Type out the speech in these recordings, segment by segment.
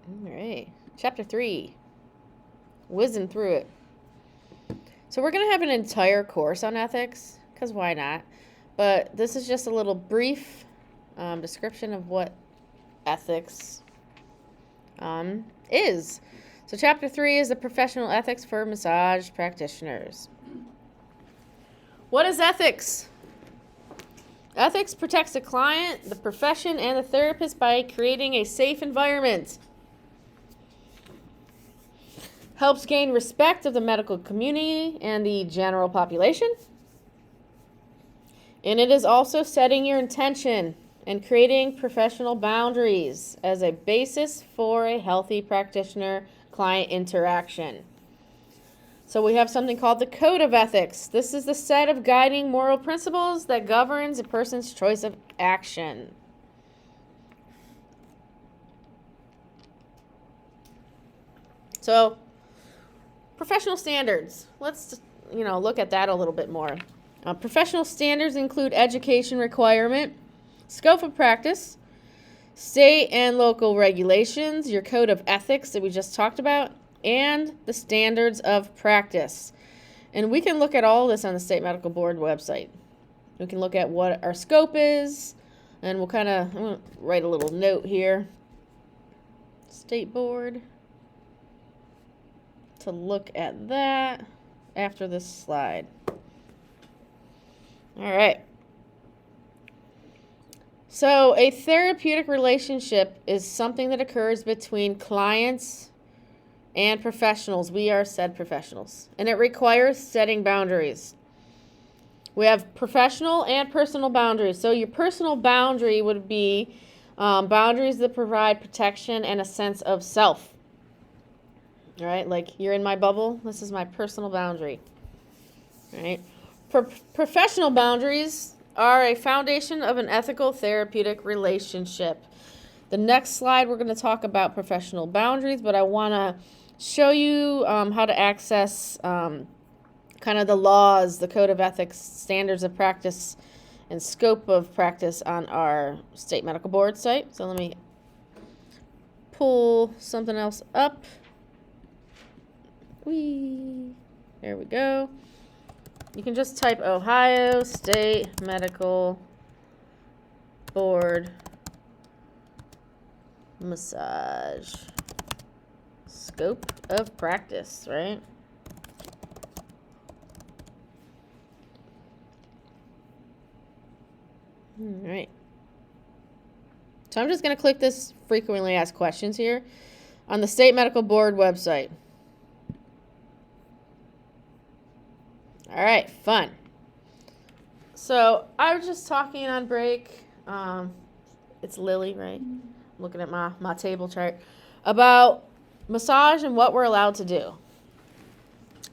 All right. Chapter 3. Whizzing through it. So we're going to have an entire course on ethics, because why not? But this is just a little brief description of what ethics is. So chapter 3 is the professional ethics for massage practitioners. What is ethics? Ethics protects the client, the profession, and the therapist by creating a safe environment. Helps gain respect of the medical community and the general population. And it is also setting your intention and creating professional boundaries as a basis for a healthy practitioner-client interaction. So we have something called the Code of Ethics. This is the set of guiding moral principles that governs a person's choice of action. So, professional standards. Let's, look at that a little bit more. Professional standards include education requirement, scope of practice, state and local regulations, your code of ethics that we just talked about, and the standards of practice. And we can look at all this on the State Medical Board website. We can look at what our scope is, and I'm going to write a little note here. State Board. To look at that after this slide. All right. So a therapeutic relationship is something that occurs between clients and professionals. We are said professionals. And it requires setting boundaries. We have professional and personal boundaries. So your personal boundary would be boundaries that provide protection and a sense of self. All right, like you're in my bubble. This is my personal boundary. All right. Professional boundaries are a foundation of an ethical therapeutic relationship. The next slide, we're going to talk about professional boundaries, but I want to show you how to access kind of the laws, the code of ethics, standards of practice, and scope of practice on our State Medical Board site. So let me pull something else up. There we go. You can just type Ohio State Medical Board massage scope of practice, right? All right. So I'm just going to click this frequently asked questions here on the State Medical Board website. All right, fun. So I was just talking on break. It's Lily, right? I'm looking at my table chart about massage and what we're allowed to do.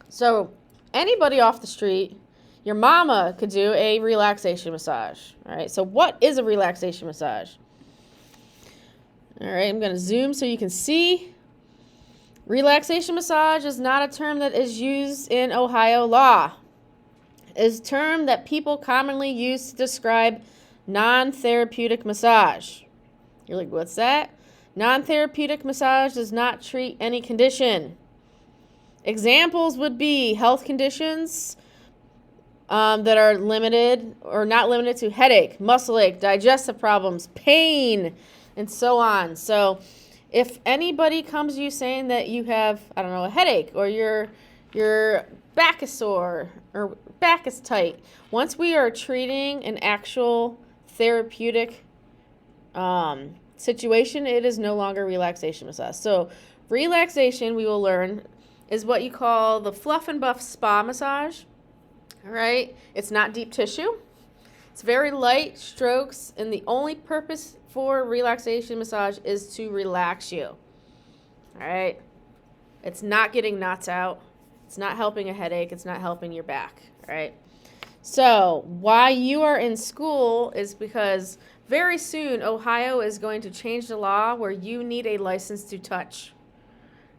So anybody off the street, your mama could do a relaxation massage. All right, so what is a relaxation massage? All right, I'm going to zoom so you can see. Relaxation massage is not a term that is used in Ohio law. It is a term that people commonly use to describe non-therapeutic massage. You're like, what's that? Non-therapeutic massage does not treat any condition. Examples would be health conditions that are limited or not limited to headache, muscle ache, digestive problems, pain, and so on. So if anybody comes to you saying that you have, a headache or your back is sore or back is tight, once we are treating an actual therapeutic situation, it is no longer relaxation massage. So relaxation, we will learn, is what you call the fluff and buff spa massage. All right, it's not deep tissue. It's very light strokes, and the only purpose for relaxation massage is to relax you. All right, it's not getting knots out. It's not helping a headache. It's not helping your back. All right. So why you are in school is because very soon Ohio is going to change the law where you need a license to touch.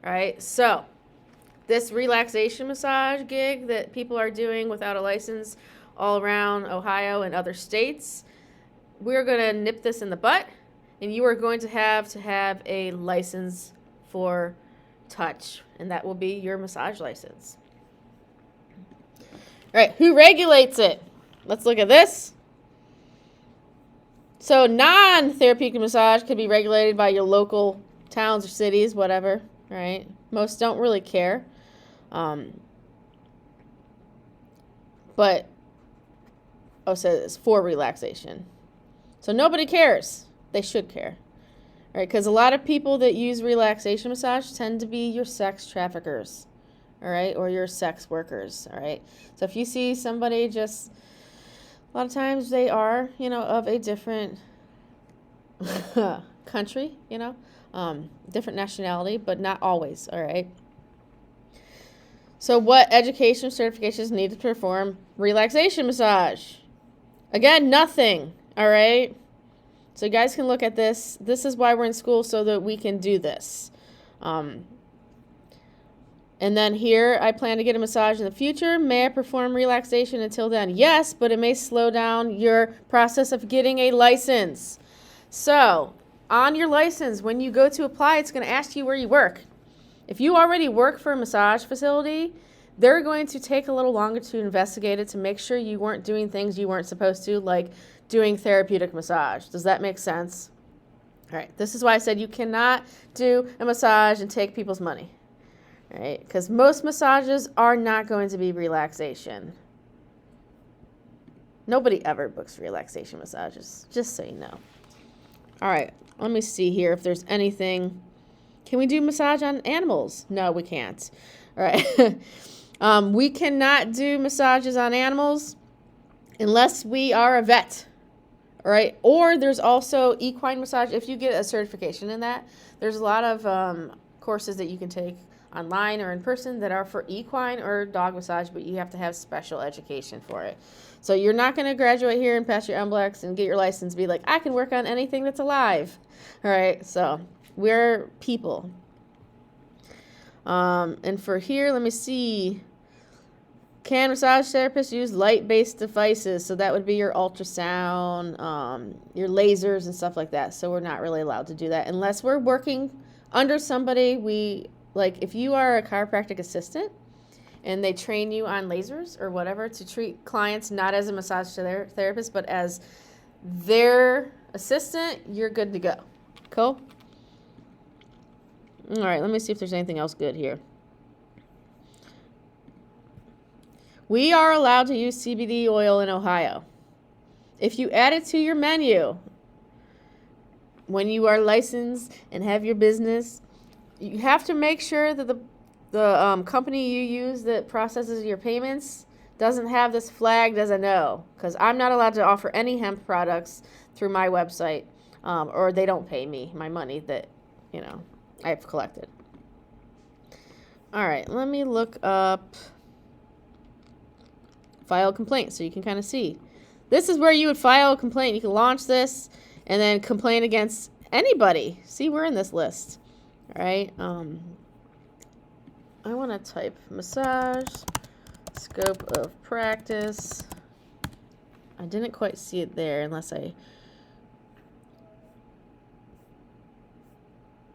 All right. So this relaxation massage gig that people are doing without a license all around Ohio and other states, we're going to nip this in the butt, and you are going to have a license for touch, and that will be your massage license. All right, who regulates it? Let's look at this. So non-therapeutic massage could be regulated by your local towns or cities, whatever, right? Most don't really care. But, so it's for relaxation. So nobody cares. They should care. All right, because a lot of people that use relaxation massage tend to be your sex traffickers, all right, or your sex workers, all right? So if you see somebody just, a lot of times they are, of a different country, different nationality, but not always, all right? So what education certifications need to perform relaxation massage? Again, nothing, all right? So you guys can look at this. This is why we're in school, so that we can do this. And then here, I plan to get a massage in the future. May I perform relaxation until then? Yes, but it may slow down your process of getting a license. So on your license, when you go to apply, it's going to ask you where you work. If you already work for a massage facility, they're going to take a little longer to investigate it to make sure you weren't doing things you weren't supposed to, like doing therapeutic massage. Does that make sense? All right, this is why I said you cannot do a massage and take people's money. All right, because most massages are not going to be relaxation. Nobody ever books relaxation massages, just so you know. All right, let me see here if there's anything. Can we do massage on animals? No, we can't. All right. We cannot do massages on animals unless we are a vet. All right. Or there's also equine massage. If you get a certification in that, there's a lot of courses that you can take online or in person that are for equine or dog massage, but you have to have special education for it. So you're not going to graduate here and pass your MBLEX and get your license and be like, I can work on anything that's alive. All right. So we're people. And for here, let me see. Can massage therapists use light-based devices? So that would be your ultrasound, your lasers and stuff like that. So we're not really allowed to do that unless we're working under somebody. Like if you are a chiropractic assistant and they train you on lasers or whatever to treat clients, not as a massage therapist, but as their assistant, you're good to go. Cool? All right, let me see if there's anything else good here. We are allowed to use CBD oil in Ohio. If you add it to your menu, when you are licensed and have your business, you have to make sure that the company you use that processes your payments doesn't have this flagged as a no, because I'm not allowed to offer any hemp products through my website, or they don't pay me my money that, I've collected. All right, let me look up file a complaint so you can kind of see. This is where you would file a complaint. You can launch this and then complain against anybody. See, we're in this list. All right. I want to type massage, scope of practice. I didn't quite see it there unless I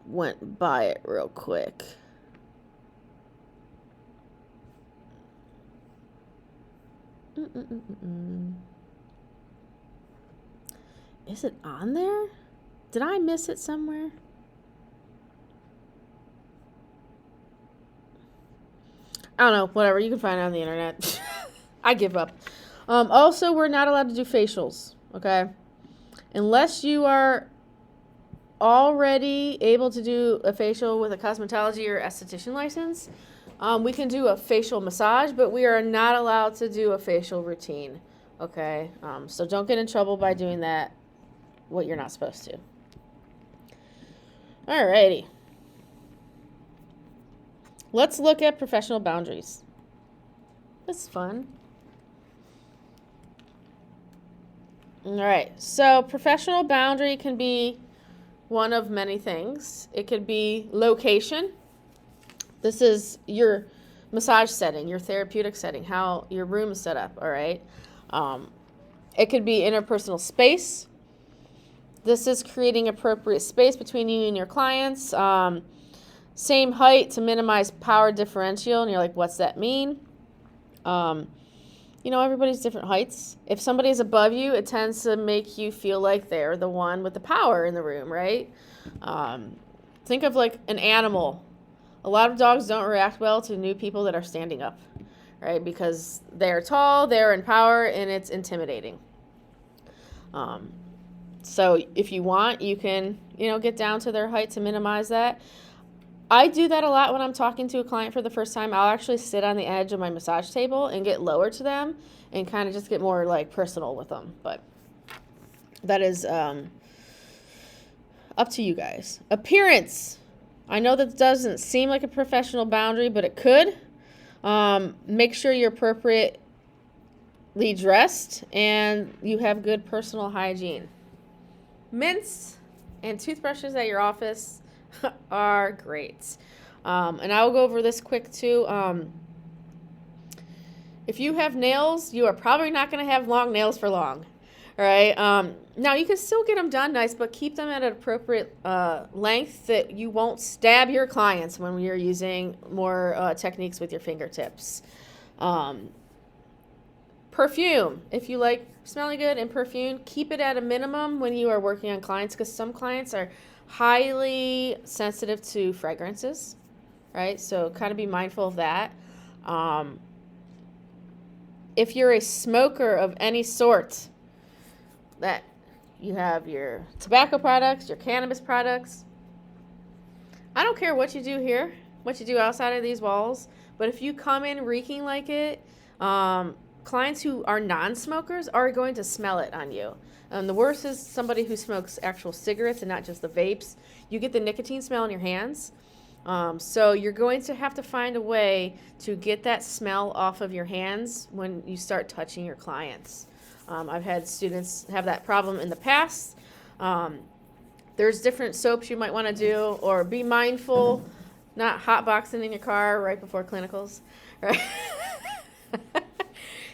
went by it real quick. Is it on there? Did I miss it somewhere? I don't know. Whatever. You can find it on the internet. I give up. Also, we're not allowed to do facials, okay? Unless you are already able to do a facial with a cosmetology or esthetician license, we can do a facial massage, but we are not allowed to do a facial routine, okay? So don't get in trouble by doing that, what you're not supposed to. Alrighty. Let's look at professional boundaries. That's fun. All right, so professional boundary can be one of many things. It could be location. This is your massage setting, your therapeutic setting, how your room is set up, all right? It could be interpersonal space. This is creating appropriate space between you and your clients. Same height to minimize power differential. And you're like, what's that mean? Everybody's different heights. If somebody's above you, it tends to make you feel like they're the one with the power in the room, right? Think of like an animal. A lot of dogs don't react well to new people that are standing up, right? Because they're tall, they're in power, and it's intimidating. So if you want, you can, get down to their height to minimize that. I do that a lot when I'm talking to a client for the first time. I'll actually sit on the edge of my massage table and get lower to them and kind of just get more like personal with them. But that is up to you guys. Appearance. I know that doesn't seem like a professional boundary, but it could. Make sure you're appropriately dressed and you have good personal hygiene. Mints and toothbrushes at your office are great. And I will go over this quick too. If you have nails, you are probably not going to have long nails for long. All right. Now you can still get them done nice, but keep them at an appropriate length that you won't stab your clients when you're using more techniques with your fingertips. Perfume. If you like smelling good and perfume, keep it at a minimum when you are working on clients, because some clients are highly sensitive to fragrances, right? So kind of be mindful of that. If you're a smoker of any sort, that you have your tobacco products, your cannabis products. I don't care what you do here, what you do outside of these walls, but if you come in reeking like it, clients who are non-smokers are going to smell it on you. The worst is somebody who smokes actual cigarettes and not just the vapes. You get the nicotine smell in your hands. So you're going to have to find a way to get that smell off of your hands when you start touching your clients. I've had students have that problem in the past. There's different soaps you might want to do, or be mindful, not hotboxing in your car right before clinicals. Right?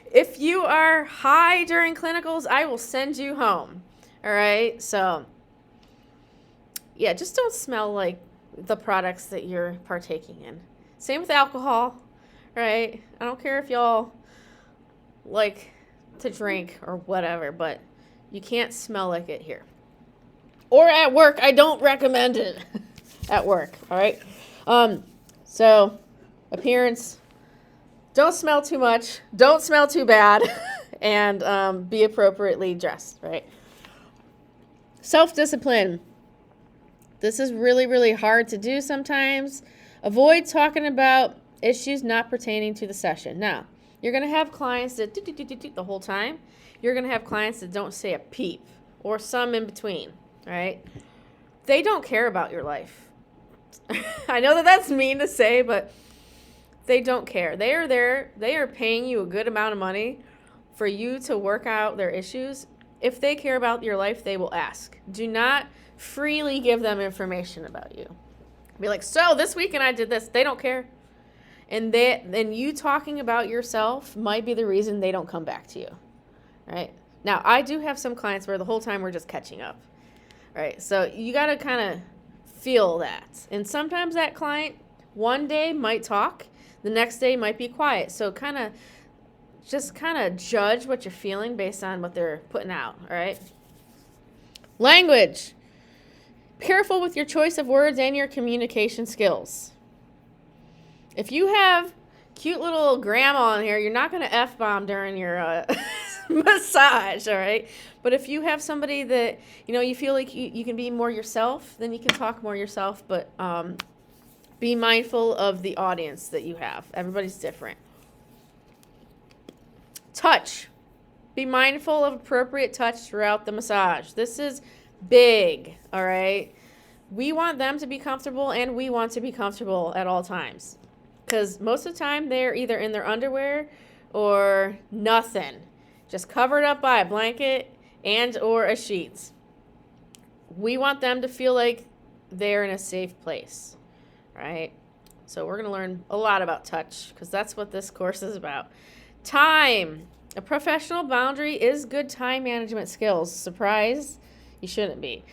If you are high during clinicals, I will send you home. All right? So, yeah, just don't smell like the products that you're partaking in. Same with alcohol, right? I don't care if y'all like to drink or whatever, but you can't smell like it here. Or at work. I don't recommend it at work, all right? So, appearance. Don't smell too much. Don't smell too bad. And be appropriately dressed, right? Self-discipline. This is really, really hard to do sometimes. Avoid talking about issues not pertaining to the session. Now, you're going to have clients that do the whole time. You're going to have clients that don't say a peep, or some in between, right? They don't care about your life. I know that that's mean to say, but they don't care. They are there. They are paying you a good amount of money for you to work out their issues. If they care about your life, they will ask. Do not freely give them information about you. Be like, so this weekend I did this. They don't care. And then you talking about yourself might be the reason they don't come back to you, right? Now, I do have some clients where the whole time we're just catching up, right? So you got to kind of feel that. And sometimes that client one day might talk, the next day might be quiet. So kind of judge what you're feeling based on what they're putting out, all right? Language. Careful with your choice of words and your communication skills. If you have cute little grandma in here, you're not going to F-bomb during your massage, all right? But if you have somebody that, you feel like you can be more yourself, then you can talk more yourself, but be mindful of the audience that you have. Everybody's different. Touch. Be mindful of appropriate touch throughout the massage. This is big, all right? We want them to be comfortable, and we want to be comfortable at all times. Because most of the time, they're either in their underwear or nothing. Just covered up by a blanket and or a sheet. We want them to feel like they're in a safe place, right? So we're going to learn a lot about touch, because that's what this course is about. Time. A professional boundary is good time management skills. Surprise, you shouldn't be.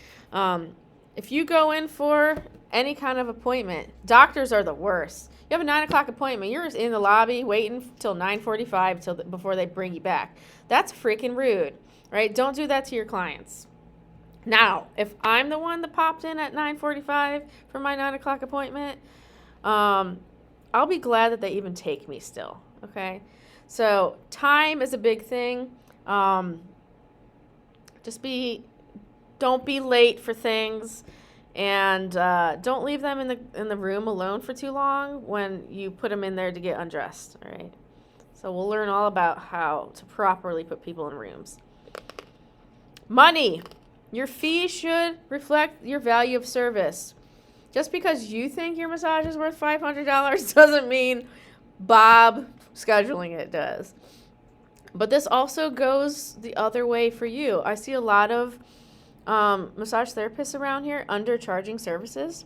If you go in for any kind of appointment, doctors are the worst. You have a 9 o'clock appointment. You're in the lobby waiting till 9:45 before they bring you back. That's freaking rude, right? Don't do that to your clients. Now, if I'm the one that popped in at 9:45 for my 9 o'clock appointment, I'll be glad that they even take me still, okay? So time is a big thing. Don't be late for things, and don't leave them in the room alone for too long when you put them in there to get undressed, all right? So we'll learn all about how to properly put people in rooms. Money. Your fee should reflect your value of service. Just because you think your massage is worth $500 doesn't mean Bob scheduling it does. But this also goes the other way for you. I see a lot of massage therapists around here undercharging services.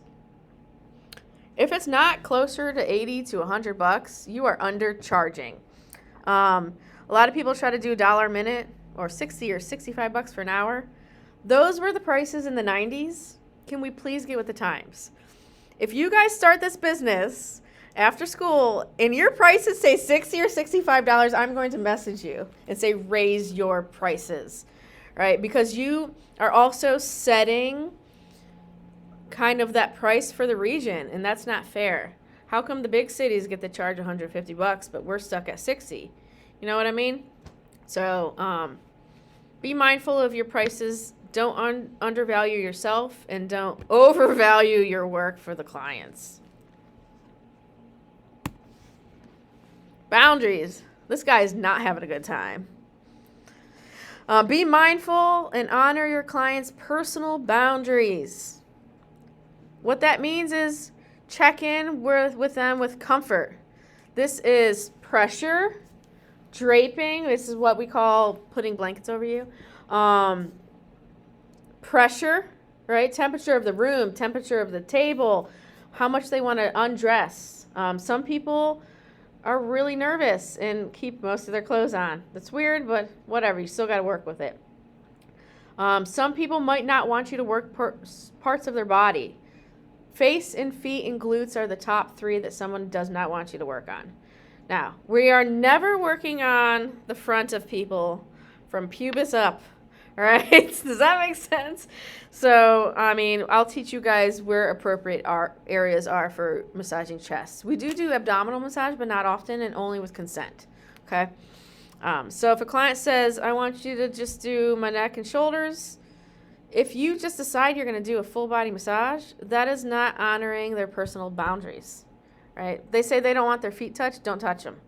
If it's not closer to $80 to $100, you are undercharging. A lot of people try to do $1 a minute or $60 or $65 for an hour. Those were the prices in the 90s. Can we please get with the times? If you guys start this business after school and your prices say $60 or $65, I'm going to message you and say raise your prices, right? Because you are also setting kind of that price for the region, and that's not fair. How come the big cities get to charge $150, but we're stuck at $60? You know what I mean? So be mindful of your prices. Don't undervalue yourself, and don't overvalue your work for the clients. Boundaries. This guy is not having a good time. Be mindful and honor your clients' personal boundaries. What that means is check in with them with comfort. This is pressure, draping. This is what we call putting blankets over you. Pressure, right? Temperature of the room, temperature of the table, how much they want to undress. Some people are really nervous and keep most of their clothes on. That's weird, but whatever. You still got to work with it. Some people might not want you to work parts of their body. Face and feet and glutes are the top 3 that someone does not want you to work on. Now, we are never working on the front of people from pubis up. Right? Does that make sense? So, I mean, I'll teach you guys where appropriate areas are for massaging chests. We do abdominal massage, but not often and only with consent. Okay? So if a client says, I want you to just do my neck and shoulders, if you just decide you're going to do a full body massage, that is not honoring their personal boundaries. Right? They say they don't want their feet touched, don't touch them.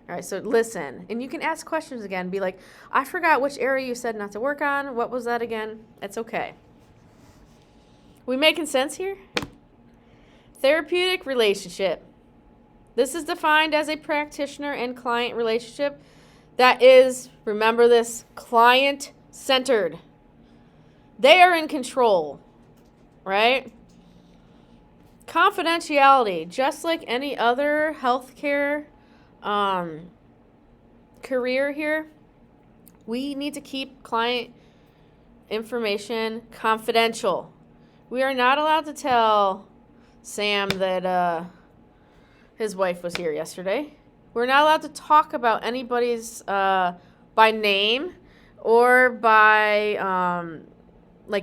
All right, so listen, and you can ask questions again. Be like, I forgot which area you said not to work on. What was that again? It's okay. We making sense here? Therapeutic relationship. This is defined as a practitioner and client relationship that is, remember this, client-centered. They are in control, right? Confidentiality, just like any other healthcare career here, we need to keep client information confidential. We are not allowed to tell Sam that his wife was here yesterday. We're not allowed to talk about anybody's by name or by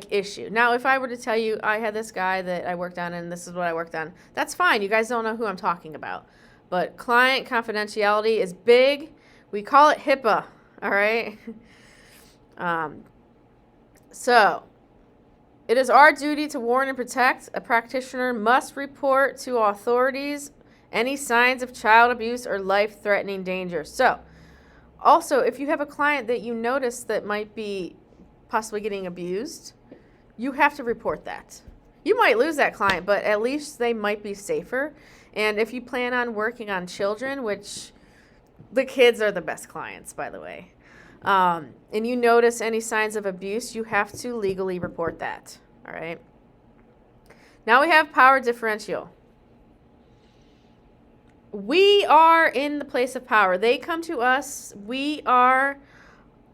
issue. Now, if I were to tell you I had this guy that I worked on and this is what I worked on, that's fine. You guys don't know who I'm talking about. But client confidentiality is big. We call it HIPAA, all right? So it is our duty to warn and protect. A practitioner must report to authorities any signs of child abuse or life-threatening danger. So also, if you have a client that you notice that might be possibly getting abused, you have to report that. You might lose that client, but at least they might be safer. And if you plan on working on children, which the kids are the best clients, by the way, and you notice any signs of abuse, you have to legally report that, all right? Now we have power differential. We are in the place of power. They come to us. We are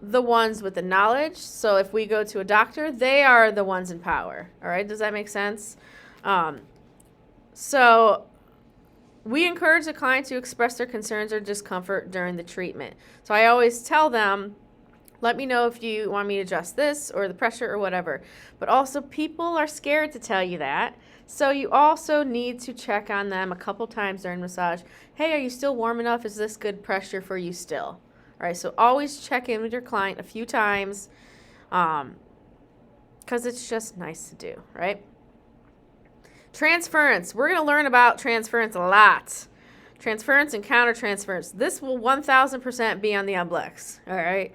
the ones with the knowledge. So if we go to a doctor, they are the ones in power. All right, does that make sense? So we encourage the client to express their concerns or discomfort during the treatment. So I always tell them, let me know if you want me to adjust this or the pressure or whatever. But also, people are scared to tell you that. So you also need to check on them a couple times during massage. Hey, are you still warm enough? Is this good pressure for you still? All right, so always check in with your client a few times because it's just nice to do, right? Transference. We're going to learn about transference a lot. Transference and countertransference. This will 1,000% be on the Oblex, all right?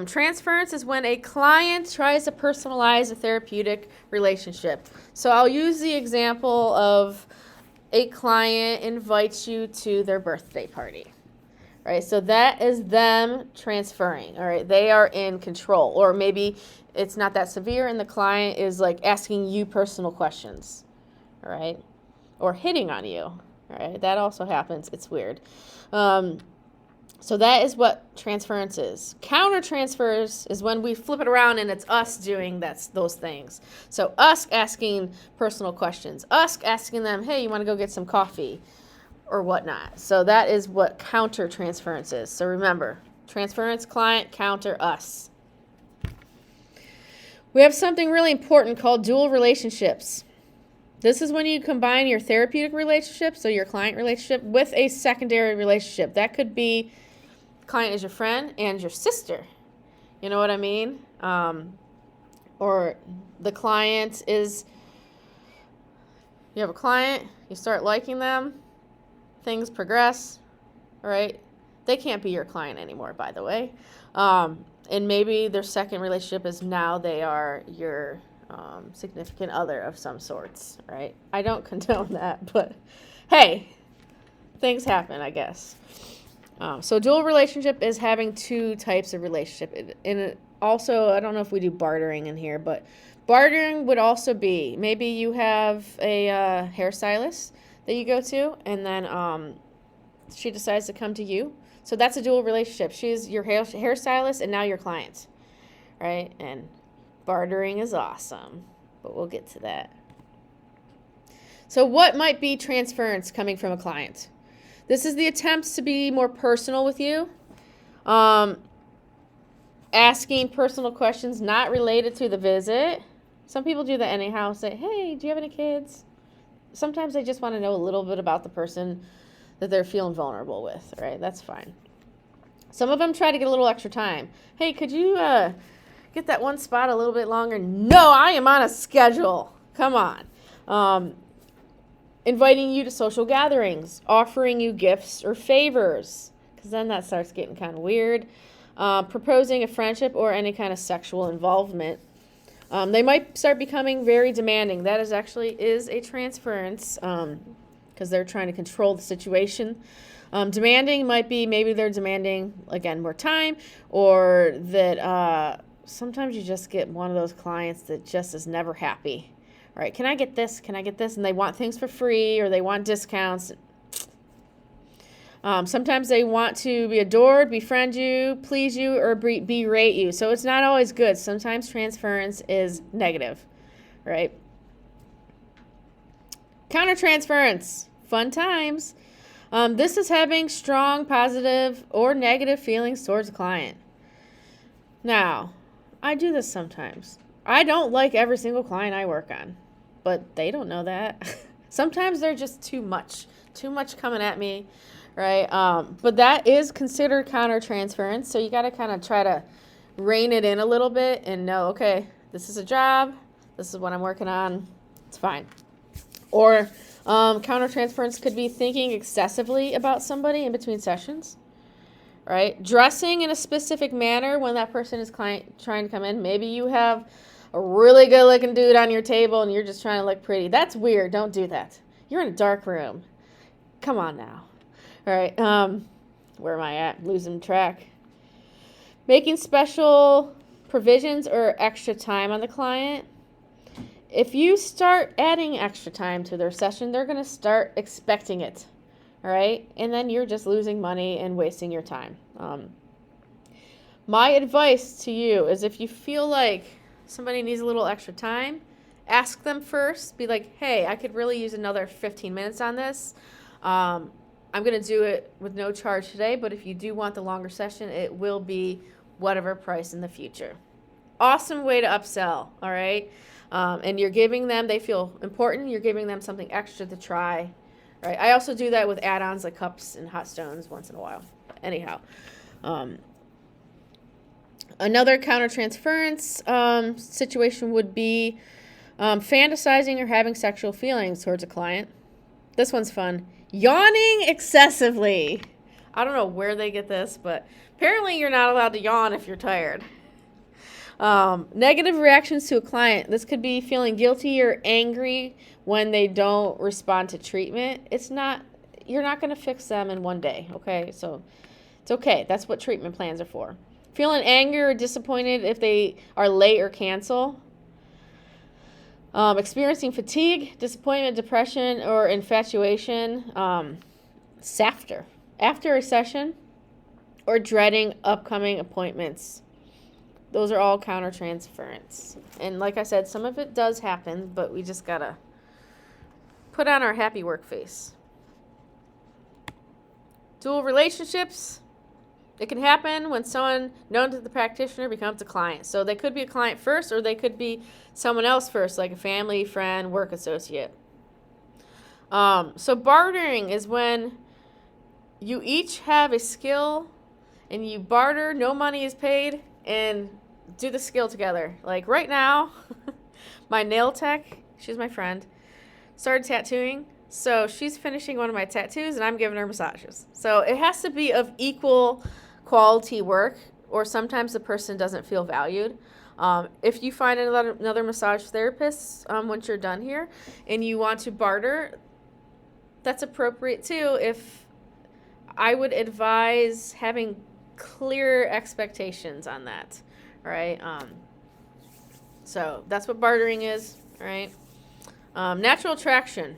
Transference is when a client tries to personalize a therapeutic relationship. So I'll use the example of a client invites you to their birthday party, right? So that is them transferring, all right? They are in control. Or maybe it's not that severe and the client is like asking you personal questions, all right? Or hitting on you, all right? That also happens. It's weird. So that is what transference is. Counter transfers is when we flip it around and it's us doing those things. So us asking personal questions, us asking them, hey, you want to go get some coffee or whatnot. So that is what counter transference is. So remember, transference, client, counter, us. We have something really important called dual relationships. This is when you combine your therapeutic relationship, so your client relationship, with a secondary relationship. That could be client is your friend and your sister. You know what I mean? Or the client is, you have a client, you start liking them, things progress, all right? They can't be your client anymore, by the way. And maybe their second relationship is now they are your significant other of some sorts, right? I don't condone that, but hey, things happen, I guess. So dual relationship is having two types of relationship. And also, I don't know if we do bartering in here, but bartering would also be maybe you have a hairstylist that you go to, and then she decides to come to you. So that's a dual relationship. She's your hairstylist and now your client, right? And bartering is awesome, but we'll get to that. So what might be transference coming from a client? This is the attempts to be more personal with you, asking personal questions not related to the visit. Some people do that anyhow, say, hey, do you have any kids? Sometimes they just want to know a little bit about the person that they're feeling vulnerable with, right? That's fine. Some of them try to get a little extra time. Hey, could you get that one spot a little bit longer? No, I am on a schedule. Come on. Inviting you to social gatherings, offering you gifts or favors, because then that starts getting kind of weird. Proposing a friendship or any kind of sexual involvement. They might start becoming very demanding. That is a transference because they're trying to control the situation. Demanding might be maybe they're demanding, again, more time, or that sometimes you just get one of those clients that just is never happy. All right, can I get this? Can I get this? And they want things for free or they want discounts. Sometimes they want to be adored, befriend you, please you, or berate you. So it's not always good. Sometimes transference is negative, right? Countertransference, fun times. This is having strong positive or negative feelings towards a client. Now, I do this sometimes. I don't like every single client I work on, but they don't know that. Sometimes they're just too much coming at me, right? But that is considered countertransference, so you got to kind of try to rein it in a little bit and know, okay, this is a job, this is what I'm working on, it's fine. Or countertransference could be thinking excessively about somebody in between sessions, right? Dressing in a specific manner when that person is trying to come in. Maybe you have a really good looking dude on your table and you're just trying to look pretty. That's weird. Don't do that. You're in a dark room. Come on now. All right. Where am I at? Losing track. Making special provisions or extra time on the client. If you start adding extra time to their session, they're going to start expecting it. All right. And then you're just losing money and wasting your time. My advice to you is if you feel like somebody needs a little extra time, ask them first. Be like, hey, I could really use another 15 minutes on this. I'm going to do it with no charge today, but if you do want the longer session, it will be whatever price in the future. Awesome way to upsell, all right? And you're giving them, they feel important, you're giving them something extra to try, right? I also do that with add-ons like cups and hot stones once in a while. Anyhow, another countertransference situation would be fantasizing or having sexual feelings towards a client. This one's fun. Yawning excessively. I don't know where they get this, but apparently you're not allowed to yawn if you're tired. Negative reactions to a client. This could be feeling guilty or angry when they don't respond to treatment. You're not going to fix them in one day, okay? So it's okay. That's what treatment plans are for. Feeling angry or disappointed if they are late or cancel. Experiencing fatigue, disappointment, depression, or infatuation, after a session, or dreading upcoming appointments. Those are all countertransference. And like I said, some of it does happen, but we just gotta put on our happy work face. Dual relationships. It can happen when someone known to the practitioner becomes a client. So they could be a client first, or they could be someone else first, like a family, friend, work associate. So bartering is when you each have a skill and you barter, no money is paid, and do the skill together. Like right now, my nail tech, she's my friend, started tattooing. So she's finishing one of my tattoos and I'm giving her massages. So it has to be of equal quality work, or sometimes the person doesn't feel valued. If you find another massage therapist once you're done here and you want to barter, that's appropriate too. If I would advise having clear expectations on that, all right? So that's what bartering is, all right? Natural attraction.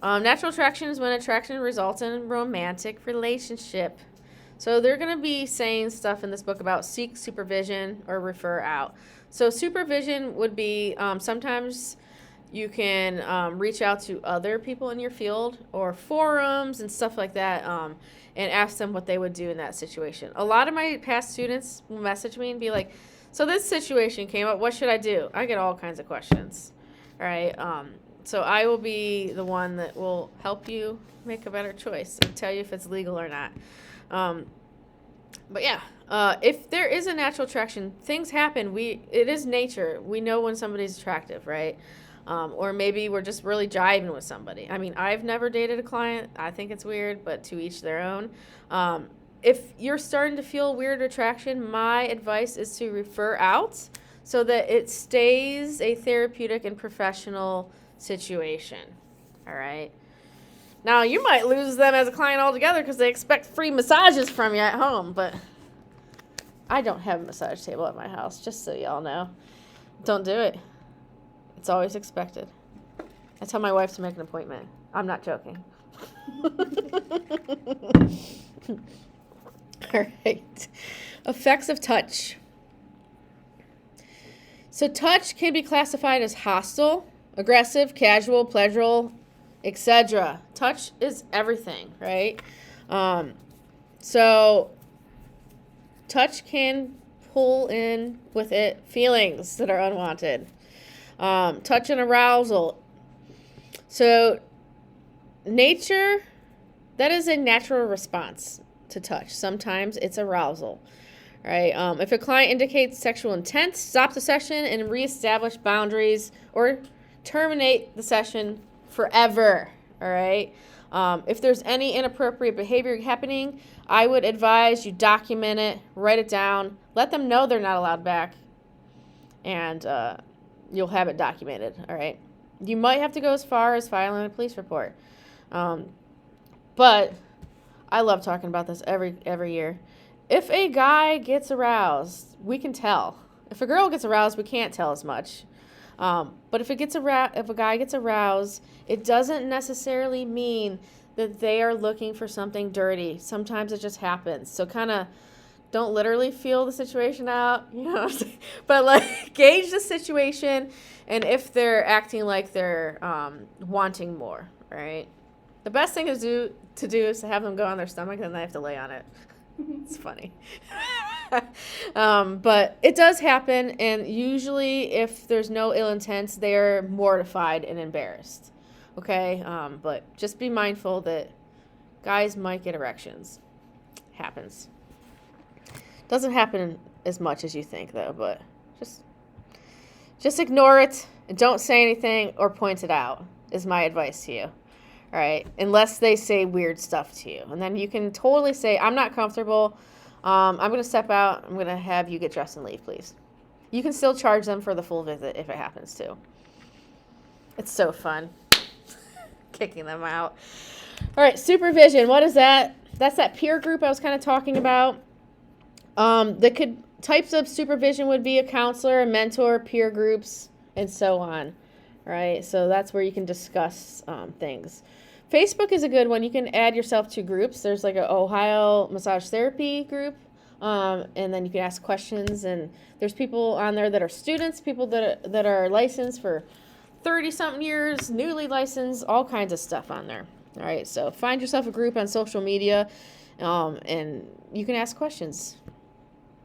Natural attraction is when attraction results in a romantic relationship. So they're going to be saying stuff in this book about seek supervision or refer out. So supervision would be sometimes you can reach out to other people in your field or forums and stuff like that and ask them what they would do in that situation. A lot of my past students will message me and be like, so this situation came up, what should I do? I get all kinds of questions, all right? So I will be the one that will help you make a better choice and tell you if it's legal or not. But yeah, if there is a natural attraction, things happen. It is nature. We know when somebody's attractive, right? Or maybe we're just really jiving with somebody. I mean, I've never dated a client. I think it's weird, but to each their own. If you're starting to feel weird attraction, my advice is to refer out so that it stays a therapeutic and professional situation. All right. Now, you might lose them as a client altogether because they expect free massages from you at home, but I don't have a massage table at my house, just so y'all know. Don't do it. It's always expected. I tell my wife to make an appointment. I'm not joking. All right. Effects of touch. So touch can be classified as hostile, aggressive, casual, pleasurable, etc. Touch is everything, right? So touch can pull in with it feelings that are unwanted. Touch and arousal. So nature, that is a natural response to touch. Sometimes it's arousal, right? If a client indicates sexual intent, stop the session and reestablish boundaries or terminate the session forever, all right? If there's any inappropriate behavior happening, I would advise you document it, write it down, let them know they're not allowed back, and you'll have it documented, all right? You might have to go as far as filing a police report. But I love talking about this every year. If a guy gets aroused, we can tell. If a girl gets aroused, we can't tell as much. But if a guy gets aroused, it doesn't necessarily mean that they are looking for something dirty. Sometimes it just happens. So kind of don't literally feel the situation out, you know, but like gauge the situation, and if they're acting like they're wanting more, right? The best thing to do is to have them go on their stomach, and then they have to lay on it. It's funny. But it does happen, and usually if there's no ill intent, they're mortified and embarrassed. Okay? But just be mindful that guys might get erections. Happens. Doesn't happen as much as you think, though, but just ignore it and don't say anything or point it out is my advice to you. All right, unless they say weird stuff to you. And then you can totally say, I'm not comfortable. I'm going to step out. I'm going to have you get dressed and leave, please. You can still charge them for the full visit if it happens to. It's so fun. Kicking them out. All right, supervision. What is that? That's that peer group I was kind of talking about. Types of supervision would be a counselor, a mentor, peer groups, and so on. Right? So that's where you can discuss things. Facebook is a good one. You can add yourself to groups. There's like an Ohio massage therapy group, and then you can ask questions. And there's people on there that are students, people that are licensed for 30-something years, newly licensed, all kinds of stuff on there. All right, so find yourself a group on social media, and you can ask questions.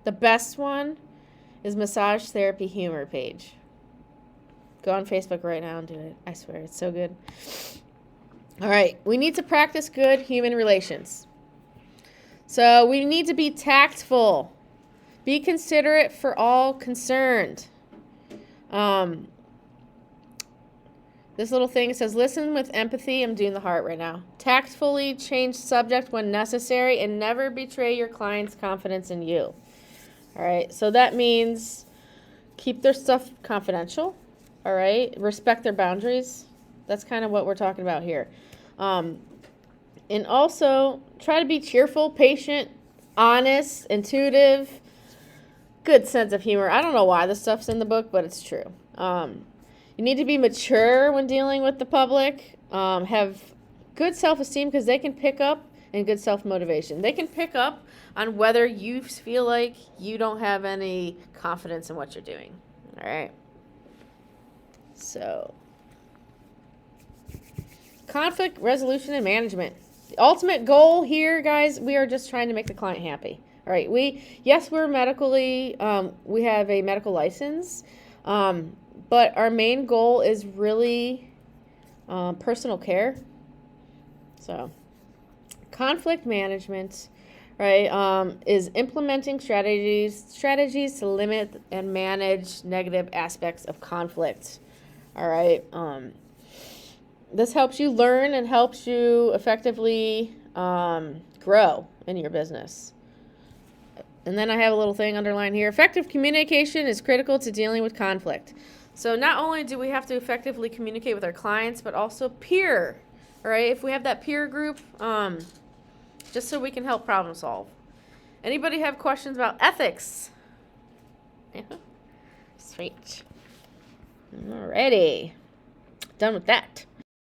The best one is Massage Therapy Humor page. Go on Facebook right now and do it. I swear, it's so good. All right, we need to practice good human relations. So we need to be tactful. Be considerate for all concerned. This little thing says, listen with empathy. I'm doing the heart right now. Tactfully change subject when necessary and never betray your client's confidence in you. All right, so that means keep their stuff confidential. All right, respect their boundaries. That's kind of what we're talking about here. And also try to be cheerful, patient, honest, intuitive, good sense of humor. I don't know why this stuff's in the book, but it's true. You need to be mature when dealing with the public. Have good self-esteem because they can pick up, and good self-motivation. They can pick up on whether you feel like you don't have any confidence in what you're doing. All right. So, conflict resolution and management. The ultimate goal here, guys, we are just trying to make the client happy. All right. We're medically, we have a medical license, but our main goal is really personal care. So, conflict management, right, is implementing strategies to limit and manage negative aspects of conflict. All right. This helps you learn and helps you effectively grow in your business. And then I have a little thing underlined here. Effective communication is critical to dealing with conflict. So not only do we have to effectively communicate with our clients, but also peer. All right. If we have that peer group, just so we can help problem solve. Anybody have questions about ethics? Yeah. Sweet. Alrighty. Done with that.